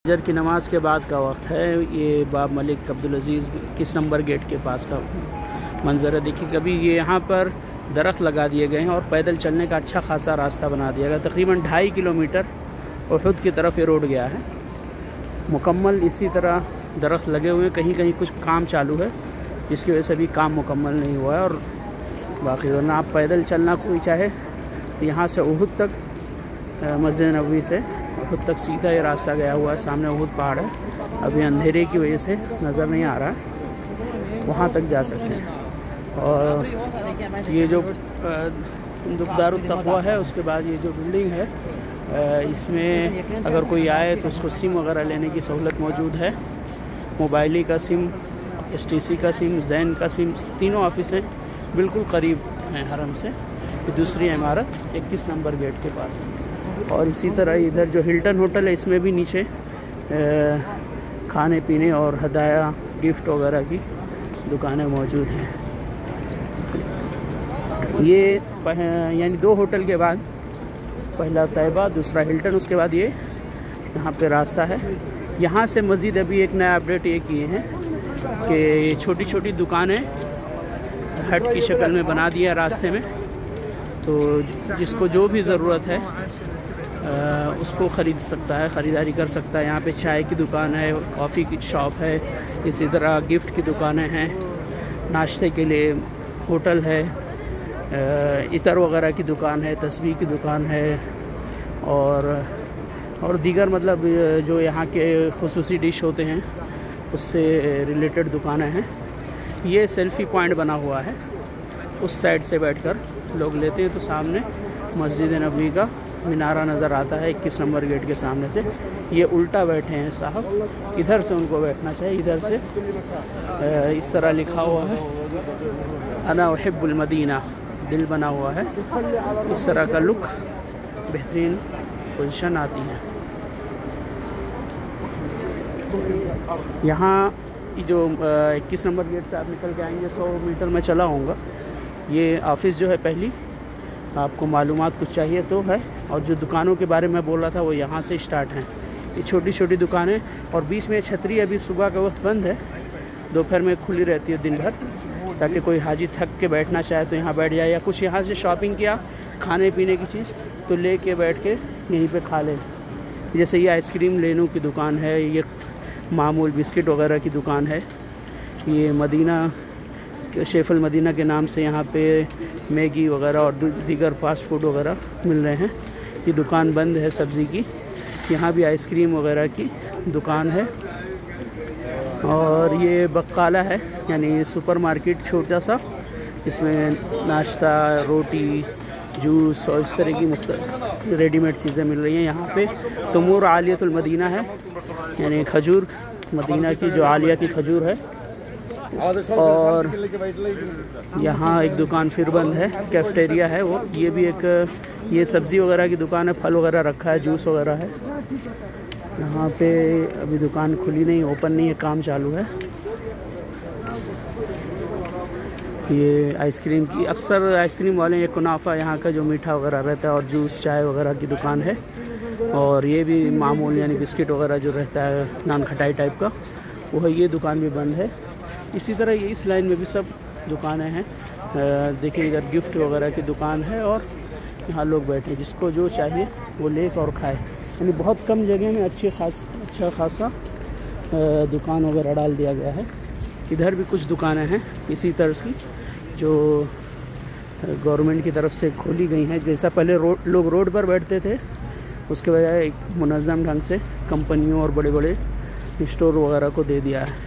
फजर की नमाज़ के बाद का वक्त है। ये बाब मलिक अब्दुल अज़ीज़ 21 नंबर गेट के पास का मंज़र है। देखिए कभी ये यहाँ पर दरख्त लगा दिए गए हैं और पैदल चलने का अच्छा खासा रास्ता बना दिया गया। तकरीबन 2.5 किलोमीटर उहुद की तरफ ये रोड गया है मुकम्मल। इसी तरह दरख्त लगे हुए हैं, कहीं कहीं कुछ काम चालू है जिसकी वजह से भी काम मुकम्मल नहीं हुआ है। और बाकी वरना आप पैदल चलना कोई चाहे तो यहाँ से उहुद तक मस्जिद नबवी से उहुद तक सीधा ये रास्ता गया हुआ है। सामने उहुद पहाड़ है, अभी अंधेरे की वजह से नज़र नहीं आ रहा है, वहाँ तक जा सकते हैं। और ये जो दारुत तक़वा है उसके बाद ये जो बिल्डिंग है इसमें अगर कोई आए तो उसको सिम वगैरह लेने की सहूलत मौजूद है। मोबाइली का सिम, STC का सिम, जैन का सिम, तीनों ऑफिसें बिल्कुल करीब हैं हरम से। दूसरी इमारत 21 नंबर गेट के पास। और इसी तरह इधर जो हिल्टन होटल है इसमें भी नीचे खाने पीने और हदाया गिफ्ट वगैरह की दुकानें मौजूद हैं। ये यानी 2 होटल के बाद पहला तैयबा, दूसरा हिल्टन, उसके बाद ये यहाँ पे रास्ता है। यहाँ से मज़ीद अभी एक नया अपडेट ये किए हैं कि छोटी छोटी दुकानें हट की शक्ल में बना दिया रास्ते में, तो जिसको जो भी ज़रूरत है उसको ख़रीद सकता है, ख़रीदारी कर सकता है। यहाँ पे चाय की दुकान है, कॉफ़ी की शॉप है, इसी तरह गिफ्ट की दुकानें हैं, नाश्ते के लिए होटल है, इतर वगैरह की दुकान है, तस्बीह की दुकान है और दीगर मतलब जो यहाँ के खुसूसी डिश होते हैं उससे रिलेटेड दुकानें हैं। ये सेल्फ़ी पॉइंट बना हुआ है, उस साइड से बैठकर लोग लेते हैं तो सामने मस्जिद नबवी का मीनारा नज़र आता है 21 नंबर गेट के सामने से। ये उल्टा बैठे हैं साहब, इधर से उनको बैठना चाहिए, इधर से इस तरह लिखा हुआ है अना उहिब्बुल मदीना, दिल बना हुआ है। इस तरह का लुक, बेहतरीन पोजीशन आती है। यहाँ जो 21 नंबर गेट से आप निकल के आएंगे 100 मीटर में चला होऊंगा। ये ऑफ़िस जो है पहली आपको मालूमात कुछ चाहिए तो है, और जो दुकानों के बारे में बोल रहा था वो यहाँ से स्टार्ट हैं। ये छोटी छोटी दुकानें और बीच में छतरी अभी सुबह का वक्त बंद है, दोपहर में खुली रहती है दिन भर, ताकि कोई हाजी थक के बैठना चाहे तो यहाँ बैठ जाए, या कुछ यहाँ से शॉपिंग किया खाने पीने की चीज़ तो ले के बैठ के यहीं पे खा ले। जैसे ये आइसक्रीम लेनों की दुकान है, ये मामूल बिस्किट वगैरह की दुकान है। ये मदीना शेफ़ुल मदीना के नाम से यहाँ पे मैगी वगैरह और दीगर फास्ट फूड वगैरह मिल रहे हैं। ये दुकान बंद है सब्ज़ी की। यहाँ भी आइसक्रीम वगैरह की दुकान है। और ये बक्काला है, यानी सुपरमार्केट छोटा सा, इसमें नाश्ता, रोटी, जूस और इस तरह की रेडीमेड चीज़ें मिल रही हैं। यहाँ पे तमूर आलियतुल मदीना है, यानी खजूर, मदीना की जो आलिया की खजूर है। और यहाँ एक दुकान फिर बंद है, कैफेटेरिया है वो। ये भी एक ये सब्ज़ी वगैरह की दुकान है, फल वगैरह रखा है, जूस वगैरह है। यहाँ पे अभी दुकान खुली नहीं, ओपन नहीं है, काम चालू है। ये आइसक्रीम की, अक्सर आइसक्रीम वाले ये कुनाफा यहाँ का जो मीठा वगैरह रहता है, और जूस चाय वगैरह की दुकान है। और ये भी मामूल यानी बिस्किट वगैरह जो रहता है नान खटाई टाइप का वो है, ये दुकान भी बंद है। इसी तरह ये इस लाइन में भी सब दुकानें हैं। देखिए इधर गिफ्ट वगैरह की दुकान है और यहाँ लोग बैठे, जिसको जो चाहिए वो ले और खाए। यानी बहुत कम जगह में अच्छा खासा दुकान वगैरह डाल दिया गया है। इधर भी कुछ दुकानें हैं इसी तरह की जो गवर्नमेंट की तरफ से खोली गई हैं। जैसा पहले लोग रोड पर बैठते थे, उसके बजाय एक मुनज़्ज़म ढंग से कंपनियों और बड़े बड़े स्टोर वगैरह को दे दिया है।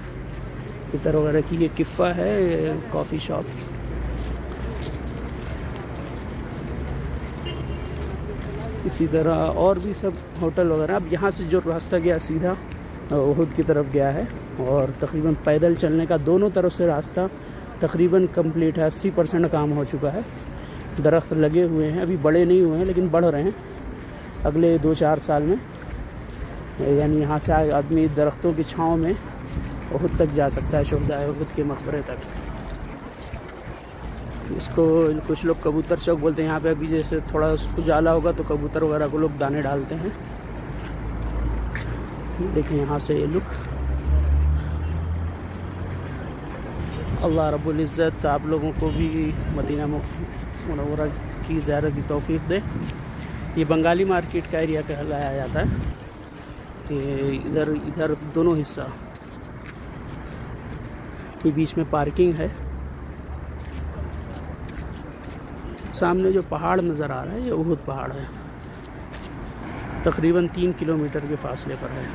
इतर वगैरह की ये किफ़ा है, कॉफ़ी शॉप। इसी तरह और भी सब होटल वगैरह। अब यहाँ से जो रास्ता गया सीधा उहुद की तरफ गया है, और तकरीबन पैदल चलने का दोनों तरफ से रास्ता तकरीबन कंप्लीट है। 80% काम हो चुका है। दरख्त लगे हुए हैं, अभी बड़े नहीं हुए हैं लेकिन बढ़ रहे हैं अगले 2-4 साल में। यानी यहाँ से आदमी दरख्तों की छाँव में उहुद तक जा सकता है, शुहदाए उहुद के मकबरे तक। इसको कुछ लोग कबूतर चौक बोलते हैं। यहाँ पे अभी जैसे थोड़ा उजाला होगा तो कबूतर वगैरह को लोग दाने डालते हैं। देखें यहाँ से ये लुक। अल्लाह रब्बुल इज़्ज़त आप लोगों को भी मदीना मुनव्वरा की ज़ियारत की तौफ़ीक़ दे। ये बंगाली मार्केट का एरिया कहलाया जाता है कि इधर दोनों हिस्सा, ये बीच में पार्किंग है। सामने जो पहाड़ नज़र आ रहा है ये उहुद पहाड़ है, तकरीबन 3 किलोमीटर के फासले पर है।